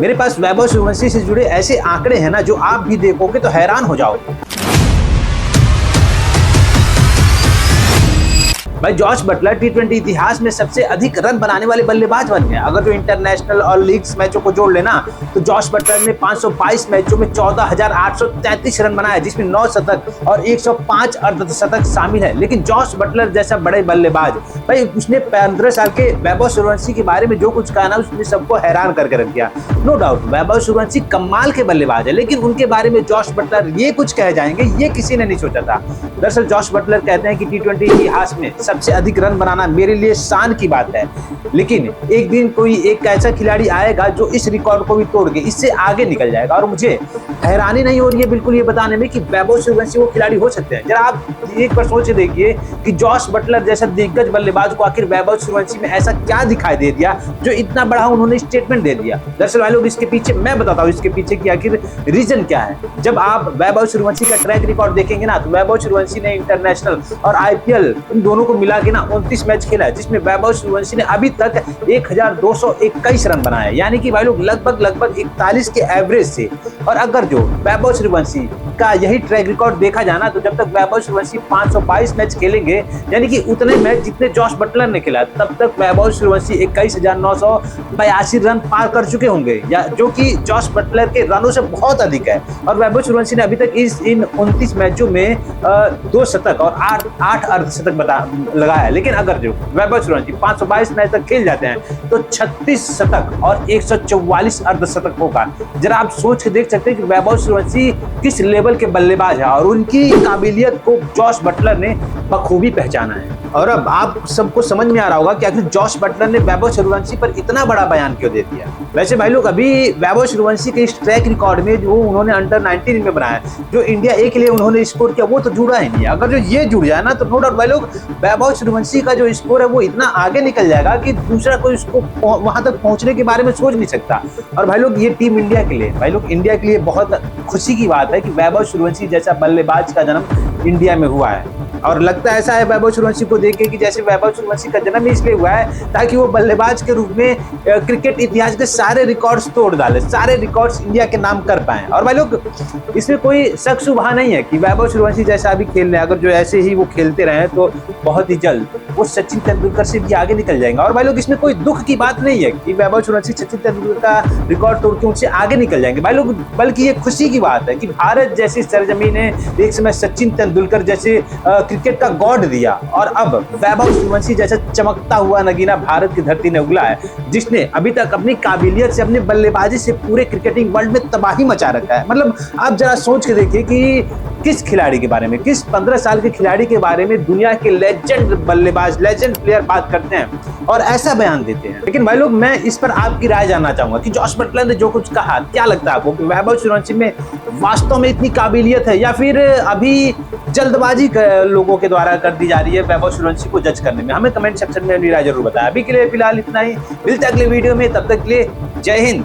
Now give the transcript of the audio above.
मेरे पास वैभव सूर्यवंशी से जुड़े ऐसे आंकड़े हैं ना, जो आप भी देखोगे तो हैरान हो जाओगे। भाई जॉस बटलर टी20 इतिहास में सबसे अधिक रन बनाने वाले बल्लेबाज बन गए। अगर जो इंटरनेशनल और लीग्स मैचों को जोड़ लेना तो जॉस बटलर ने 522 मैचों में 14,833 रन बनाए, जिसमें 9 शतक और 105 अर्धशतक शामिल है। लेकिन जॉस बटलर जैसा बड़े बल्लेबाज, भाई उसने 15 साल के वैभव सूर्यवंशी के बारे में जो कुछ कहा ना, उसने सबको हैरान करके रख दिया। नो डाउट वैभव सूर्यवंशी कमाल के बल्लेबाज है, लेकिन उनके बारे में जॉस बटलर ये कुछ कह जाएंगे, ये किसी ने नहीं सोचा था। दरअसल जॉस बटलर कहते हैं कि टी20 इतिहास में सबसे अधिक रन बनाना मेरे लिए शान की बात है, लेकिन एक दिन कोई एक ऐसा खिलाड़ी आएगा जो इस रिकॉर्ड को भी तोड़ के इससे आगे निकल जाएगा। और मुझे हैरानी नहीं हो रही है बिल्कुल ये बताने में कि वैभव सूर्यवंशी वो खिलाड़ी हो सकते हैं। जरा आप एक बार सोच देखिए कि जॉस बटलर जैसा दिग्गज बल्लेबाज को आखिर वैभव सूर्यवंशी में ऐसा क्या दिखाई दे दिया जो इतना बड़ा उन्होंने स्टेटमेंट दे दिया। दरअसल भाई लोग, इसके पीछे मैं बताता हूँ इसके पीछे की आखिर रीजन क्या है। जब आप वैभव सूर्यवंशी का ट्रैक रिकॉर्ड देखेंगे ना, तो वैभव सूर्यवंशी ने इंटरनेशनल और आईपीएल इन दोनों को मिला के ना 29 मैच खेला है, जिसमें वैभव सूर्यवंशी ने अभी तक 1221 रन बनाए, यानी कि भाई लोग लगभग 41 के एवरेज से। और अगर जो वैभव सूर्यवंशी का यही ट्रैक रिकॉर्ड देखा जाना, तो जब तक वैभव सूर्यवंशी 522 मैच खेलेंगे, यानी कि उतने मैच जितने जॉस बटलर ने खेला, तब तक वैभव सूर्यवंशी 21,982 रन पार कर चुके होंगे, या जो कि जॉस बटलर के रनों से बहुत अधिक है। और वैभव सूर्यवंशी ने अभी तक इन 29 मैचों में 2 शतक और 8 अर्धशतक लगाया है। लेकिन अगर जो वैभव सूर्यवंशी 522 मैच तक खेल जाते हैं तो 36 शतक और 144 अर्धशतक होगा। जरा आप सोच के देख सकते हैं कि वैभव सूर्यवंशी किस लेवल के बल्लेबाज है, और उनकी काबिलियत को जॉस बटलर ने बखूबी पहचाना है। और अब आप सबको समझ में आ रहा होगा कि आखिर जॉस बटलर ने वैभव सूर्यवंशी पर इतना बड़ा बयान क्यों दे दिया। वैसे भाई लोग, अभी वैभव सूर्यवंशी के इस ट्रैक रिकॉर्ड में जो उन्होंने अंडर 19 में बनाया, जो इंडिया ए के लिए उन्होंने स्कोर किया, वो तो जुड़ा ही नहीं है। अगर जो ये जुड़ जाए ना, तो नो डाउट भाई लोग, वैभव सूर्यवंशी का जो स्कोर है वो इतना आगे निकल जाएगा कि दूसरा कोई उसको वहां तक पहुंचने के बारे में सोच नहीं सकता। और भाई लोग, ये टीम इंडिया के लिए, भाई लोग इंडिया के लिए बहुत खुशी की बात है कि वैभव सूर्यवंशी जैसा बल्लेबाज का जन्म इंडिया में हुआ है। और लगता ऐसा है वैभव सूर्यवंशी को देख के कि जैसे वैभव सूर्यवंशी का जन्म इसलिए हुआ है ताकि वो बल्लेबाज के रूप में क्रिकेट इतिहास के सारे रिकॉर्ड्स तोड़ डाले, सारे रिकॉर्ड्स इंडिया के नाम कर पाए। और भाई लोग, इसमें कोई शक शुबहा नहीं है कि वैभव सूर्यवंशी जैसा अभी खेल रहे हैं, अगर जो ऐसे ही वो खेलते रहे तो बहुत ही जल्द वो सचिन तेंदुलकर से भी आगे निकल जाएंगे। और भाई लोग, इसमें कोई दुख की बात नहीं है कि वैभव सूर्यवंशी सचिन तेंदुलकर का रिकॉर्ड तोड़ के उनसे आगे निकल जाएंगे भाई लोग, बल्कि ये खुशी की बात है कि भारत जैसी सरजमीन ने एक समय सचिन तेंदुलकर जैसे क्रिकेट का गॉड दिया, और अब वैभव सूर्यवंशी जैसा चमकता हुआ नगीना भारत की धरती ने उगला है, जिसने अभी तक अपनी काबिलियत से, अपनी बल्लेबाजी से पूरे क्रिकेटिंग वर्ल्ड में तबाही मचा रखा है। मतलब आप जरा सोच के देखिए कि किस खिलाड़ी के बारे में, किस 15 साल के खिलाड़ी के बारे में दुनिया के लेजेंड बल्लेबाज, लेजेंड प्लेयर बात करते हैं और ऐसा बयान देते हैं। लेकिन भाई लोग, मैं इस पर आपकी राय जानना चाहूंगा कि जॉस बटलर ने जो कुछ कहा, क्या लगता है आपको कि वैभव सूर्यवंशी में वास्तव में इतनी काबिलियत है, या फिर अभी जल्दबाजी लोगों के द्वारा कर दी जा रही है वैभव सूर्यवंशी को जज करने में? हमें कमेंट सेक्शन में अपनी राय जरूर बताएं। अभी के लिए फिलहाल इतना ही, मिलते हैं अगले वीडियो में, तब तक के लिए जय हिंद।